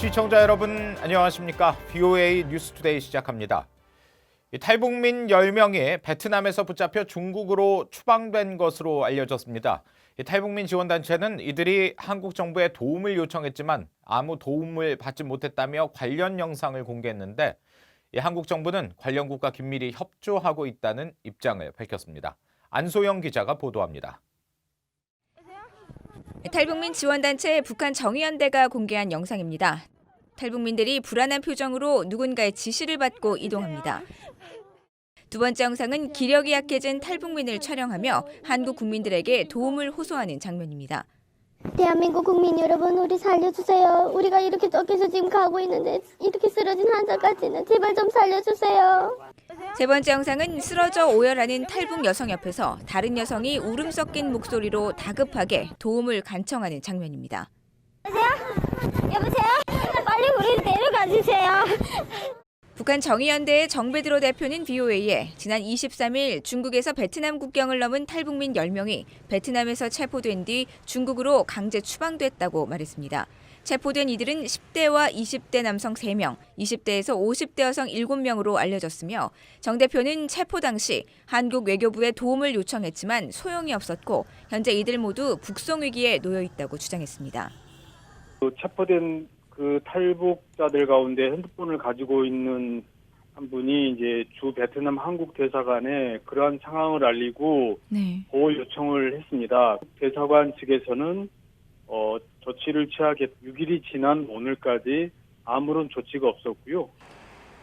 시청자 여러분 안녕하십니까? VOA 뉴스투데이 시작합니다. 탈북민 10명이 베트남에서 붙잡혀 중국으로 추방된 것으로 알려졌습니다. 탈북민 지원단체는 이들이 한국 정부에 도움을 요청했지만 아무 도움을 받지 못했다며 관련 영상을 공개했는데 한국 정부는 관련 국가 긴밀히 협조하고 있다는 입장을 밝혔습니다. 안소영 기자가 보도합니다. 탈북민 지원단체 북한 정의연대가 공개한 영상입니다. 탈북민들이 불안한 표정으로 누군가의 지시를 받고 이동합니다. 두 번째 영상은 기력이 약해진 탈북민을 촬영하며 한국 국민들에게 도움을 호소하는 장면입니다. 대한민국 국민 여러분, 우리 살려주세요. 우리가 이렇게 쫓겨서 지금 가고 있는데 이렇게 쓰러진 환자까지는 제발 좀 살려주세요. 세 번째 영상은 쓰러져 오열하는 탈북 여성 옆에서 다른 여성이 울음 섞인 목소리로 다급하게 도움을 간청하는 장면입니다. 여보세요? 빨리 우리 내려가 주세요. 북한 정의연대의 정베드로 대표는 VOA에 지난 23일 중국에서 베트남 국경을 넘은 탈북민 10명이 베트남에서 체포된 뒤 중국으로 강제 추방됐다고 말했습니다. 체포된 이들은 10대와 20대 남성 3명, 20대에서 50대 여성 7명으로 알려졌으며 정 대표는 체포 당시 한국 외교부에 도움을 요청했지만 소용이 없었고 현재 이들 모두 북송 위기에 놓여 있다고 주장했습니다. 체포된 그 탈북자들 가운데 핸드폰을 가지고 있는 한 분이 이제 주 베트남 한국 대사관에 그러한 상황을 알리고 보호 요청을 했습니다. 대사관 측에서는 조치를 취하게 6일이 지난 오늘까지 아무런 조치가 없었고요.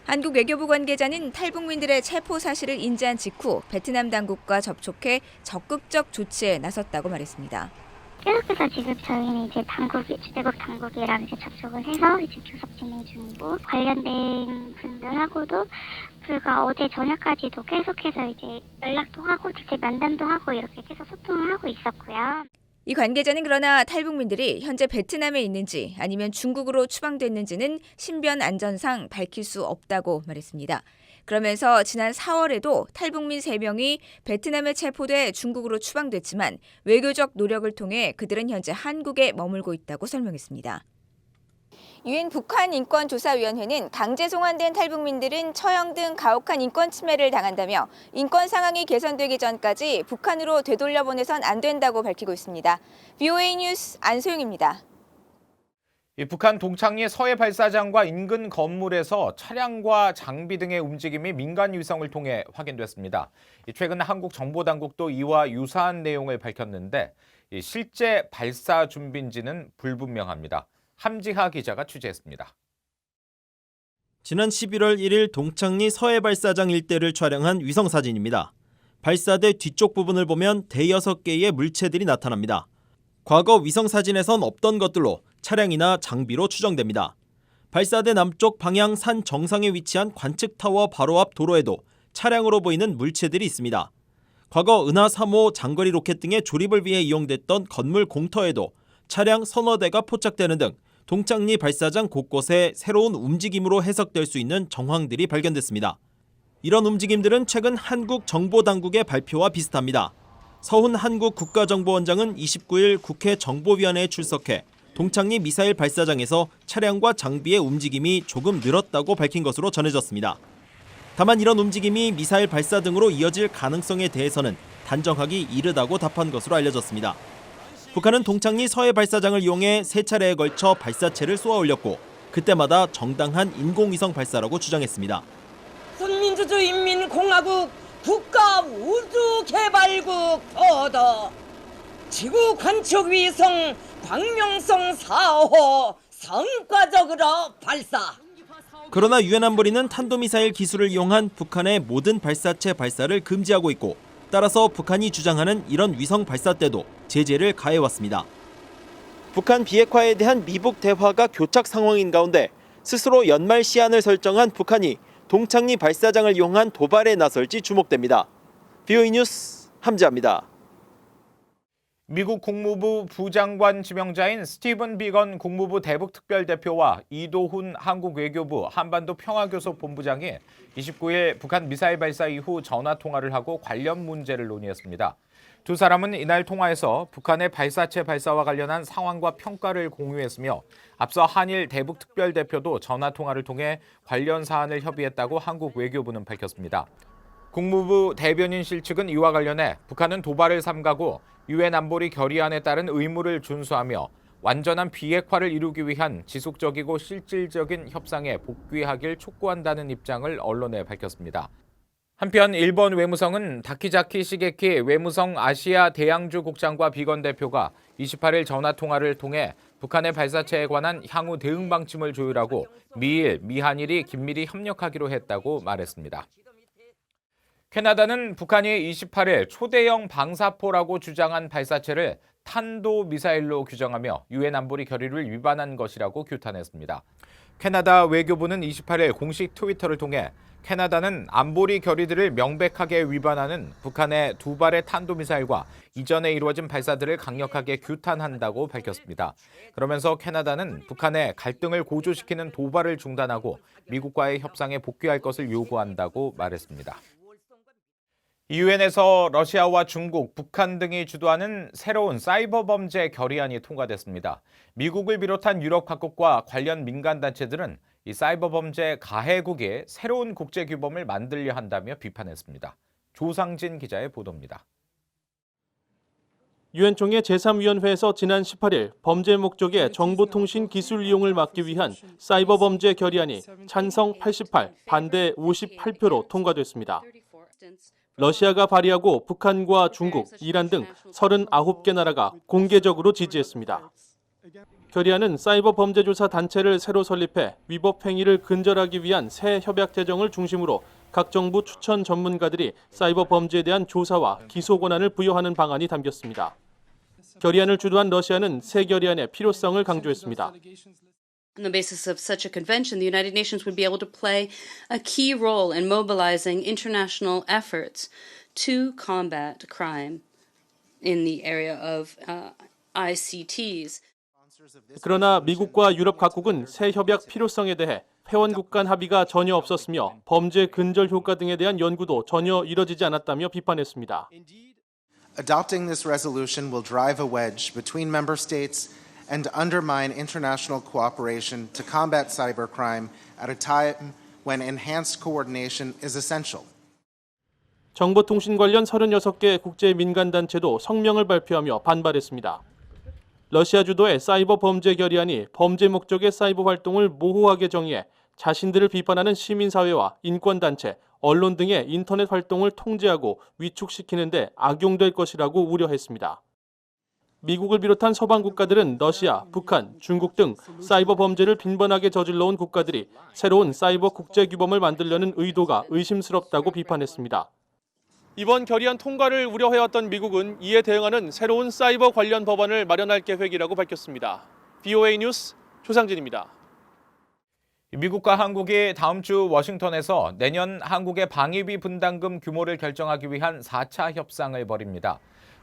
한국 외교부 관계자는 탈북민들의 체포 사실을 인지한 직후 베트남 당국과 접촉해 적극적 조치에 나섰다고 말했습니다. 계속해서 지금 저희는 이제 주재국 당국이랑 이제 접촉을 해서 이제 교섭 진행 중이고 관련된 분들하고도 불과 어제 저녁까지도 계속해서 이제 연락도 하고 직접 면담도 하고 이렇게 계속 소통을 하고 있었고요. 이 관계자는 그러나 탈북민들이 현재 베트남에 있는지 아니면 중국으로 추방됐는지는 신변 안전상 밝힐 수 없다고 말했습니다. 그러면서 지난 4월에도 탈북민 3명이 베트남에 체포돼 중국으로 추방됐지만 외교적 노력을 통해 그들은 현재 한국에 머물고 있다고 설명했습니다. 유엔 북한인권조사위원회는 강제 송환된 탈북민들은 처형 등 가혹한 인권 침해를 당한다며 인권 상황이 개선되기 전까지 북한으로 되돌려보내선 안 된다고 밝히고 있습니다. VOA 뉴스 안소영입니다. 북한 동창리 서해 발사장과 인근 건물에서 차량과 장비 등의 움직임이 민간 위성을 통해 확인됐습니다. 최근 한국 정보당국도 이와 유사한 내용을 밝혔는데 실제 발사 준비인지는 불분명합니다. 함지하 기자가 취재했습니다. 지난 11월 1일 동창리 서해 발사장 일대를 촬영한 위성사진입니다. 발사대 뒤쪽 부분을 보면 대여섯 개의 물체들이 나타납니다. 과거 위성사진에선 없던 것들로 차량이나 장비로 추정됩니다. 발사대 남쪽 방향 산 정상에 위치한 관측타워 바로 앞 도로에도 차량으로 보이는 물체들이 있습니다. 과거 은하 3호 장거리 로켓 등의 조립을 위해 이용됐던 건물 공터에도 차량 서너 대가 포착되는 등 동창리 발사장 곳곳에 새로운 움직임으로 해석될 수 있는 정황들이 발견됐습니다. 이런 움직임들은 최근 한국 정보당국의 발표와 비슷합니다. 서훈 한국 국가정보원장은 29일 국회 정보위원회에 출석해 동창리 미사일 발사장에서 차량과 장비의 움직임이 조금 늘었다고 밝힌 것으로 전해졌습니다. 다만 이런 움직임이 미사일 발사 등으로 이어질 가능성에 대해서는 단정하기 이르다고 답한 것으로 알려졌습니다. 북한은 동창리 서해 발사장을 이용해 3차례에 걸쳐 발사체를 쏘아 올렸고 그때마다 정당한 인공위성 발사라고 주장했습니다. 순민주주인민공화국 국가우주개발국 터더 지구 관측위성 광명성 4호 성과적으로 발사. 그러나 유엔 안보리는 탄도미사일 기술을 이용한 북한의 모든 발사체 발사를 금지하고 있고 따라서 북한이 주장하는 이런 위성 발사 때도 제재를 가해왔습니다. 북한 비핵화에 대한 미북 대화가 교착 상황인 가운데 스스로 연말 시한을 설정한 북한이 동창리 발사장을 이용한 도발에 나설지 주목됩니다. VOA 뉴스 함지아입니다. 미국 국무부 부장관 지명자인 스티븐 비건 국무부 대북특별대표와 이도훈 한국 외교부 한반도 평화교섭 본부장이 29일 북한 미사일 발사 이후 전화 통화를 하고 관련 문제를 논의했습니다. 두 사람은 이날 통화에서 북한의 발사체 발사와 관련한 상황과 평가를 공유했으며 앞서 한일 대북특별대표도 전화통화를 통해 관련 사안을 협의했다고 한국 외교부는 밝혔습니다. 국무부 대변인실 측은 이와 관련해 북한은 도발을 삼가고 유엔 안보리 결의안에 따른 의무를 준수하며 완전한 비핵화를 이루기 위한 지속적이고 실질적인 협상에 복귀하길 촉구한다는 입장을 언론에 밝혔습니다. 한편 일본 외무성은 다키자키 시게키 외무성 아시아 대양주 국장과 비건 대표가 28일 전화통화를 통해 북한의 발사체에 관한 향후 대응 방침을 조율하고 미일, 미한일이 긴밀히 협력하기로 했다고 말했습니다. 캐나다는 북한이 28일 초대형 방사포라고 주장한 발사체를 탄도미사일로 규정하며 유엔 안보리 결의를 위반한 것이라고 규탄했습니다. 캐나다 외교부는 28일 공식 트위터를 통해 캐나다는 안보리 결의들을 명백하게 위반하는 북한의 두 발의 탄도미사일과 이전에 이루어진 발사들을 강력하게 규탄한다고 밝혔습니다. 그러면서 캐나다는 북한의 갈등을 고조시키는 도발을 중단하고 미국과의 협상에 복귀할 것을 요구한다고 말했습니다. 유엔에서 러시아와 중국, 북한 등이 주도하는 새로운 사이버 범죄 결의안이 통과됐습니다. 미국을 비롯한 유럽 각국과 관련 민간단체들은 이 사이버 범죄 가해국이 새로운 국제규범을 만들려 한다며 비판했습니다. 조상진 기자의 보도입니다. 유엔 총회 제3위원회에서 지난 18일 범죄 목적의 정보통신 기술 이용을 막기 위한 사이버 범죄 결의안이 찬성 88, 반대 58표로 통과됐습니다. 러시아가 발의하고 북한과 중국, 이란 등 39개 나라가 공개적으로 지지했습니다. 결의안은 사이버 범죄 조사 단체를 새로 설립해 위법 행위를 근절하기 위한 새 협약 제정을 중심으로 각 정부 추천 전문가들이 사이버 범죄에 대한 조사와 기소 권한을 부여하는 방안이 담겼습니다. 결의안을 주도한 러시아는 새 결의안의 필요성을 강조했습니다. On the basis of such a convention, the United Nations would be able to play a key role in mobilizing international efforts to combat crime in the area of ICTs. 그러나 미국과 유럽 각국은 새 협약 필요성에 대해 회원국 간 합의가 전혀 없었으며 범죄 근절 효과 등에 대한 연구도 전혀 이뤄지지 않았다며 비판했습니다. Adopting this resolution will drive a wedge between member states and undermine international cooperation to combat cybercrime at a time when enhanced coordination is essential. 정보통신 관련 36개 국제 민간단체도 성명을 발표하며 반발했습니다. 러시아 주도의 사이버 범죄 결의안이 범죄 목적의 사이버 활동을 모호하게 정의해 자신들을 비판하는 시민사회와 인권단체, 언론 등의 인터넷 활동을 통제하고 위축시키는 데 악용될 것이라고 우려했습니다. 미국을 비롯한 서방 국가들은 러시아, 북한, 중국 등 사이버 범죄를 빈번하게 저질러온 국가들이 새로운 사이버 국제규범을 만들려는 의도가 의심스럽다고 비판했습니다. 이번 결의안 통과를 우려해왔던 미국은 이에 대응하는 새로운 사이버 관련 법안을 마련할 계획이라고 밝혔습니다. VOA 뉴스 조상진입니다. 미국과 한국이 다음 주 워싱턴에서 내년 한국의 방위비 분담금 규모를 결정하기 위한 4차 협상을 벌입니다.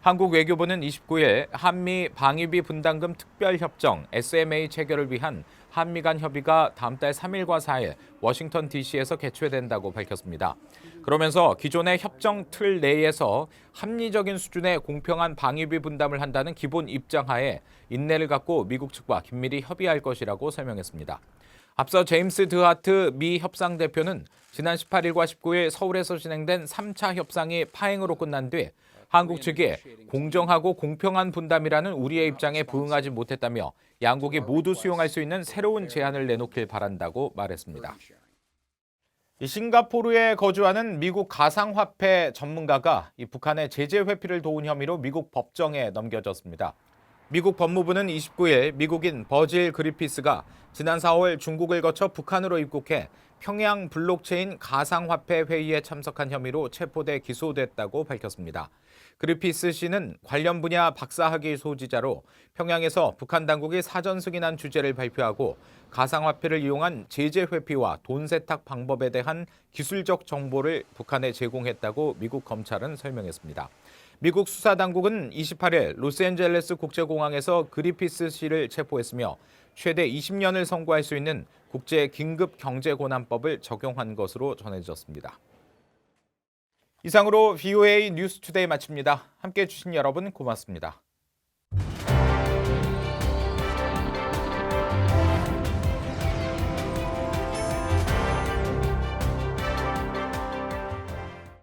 한국 외교부는 29일 한미 방위비 분담금 특별협정 SMA 체결을 위한 한미 간 협의가 다음 달 3일과 4일 워싱턴 DC에서 개최된다고 밝혔습니다. 그러면서 기존의 협정 틀 내에서 합리적인 수준의 공평한 방위비 분담을 한다는 기본 입장 하에 인내를 갖고 미국 측과 긴밀히 협의할 것이라고 설명했습니다. 앞서 제임스 드하트 미 협상 대표는 지난 18일과 19일 서울에서 진행된 3차 협상이 파행으로 끝난 뒤 한국 측이 공정하고 공평한 분담이라는 우리의 입장에 부응하지 못했다며 양국이 모두 수용할 수 있는 새로운 제안을 내놓길 바란다고 말했습니다. 싱가포르에 거주하는 미국 가상화폐 전문가가 북한의 제재 회피를 도운 혐의로 미국 법정에 넘겨졌습니다. 미국 법무부는 29일 미국인 버질 그리피스가 지난 4월 중국을 거쳐 북한으로 입국해 평양 블록체인 가상화폐 회의에 참석한 혐의로 체포돼 기소됐다고 밝혔습니다. 그리피스 씨는 관련 분야 박사학위 소지자로 평양에서 북한 당국이 사전 승인한 주제를 발표하고 가상화폐를 이용한 제재 회피와 돈 세탁 방법에 대한 기술적 정보를 북한에 제공했다고 미국 검찰은 설명했습니다. 미국 수사당국은 28일 로스앤젤레스 국제공항에서 그리피스 씨를 체포했으며 최대 20년을 선고할 수 있는 국제 긴급 경제고난법을 적용한 것으로 전해졌습니다. 이상으로 VOA 뉴스투데이 마칩니다. 함께해 주신 여러분 고맙습니다.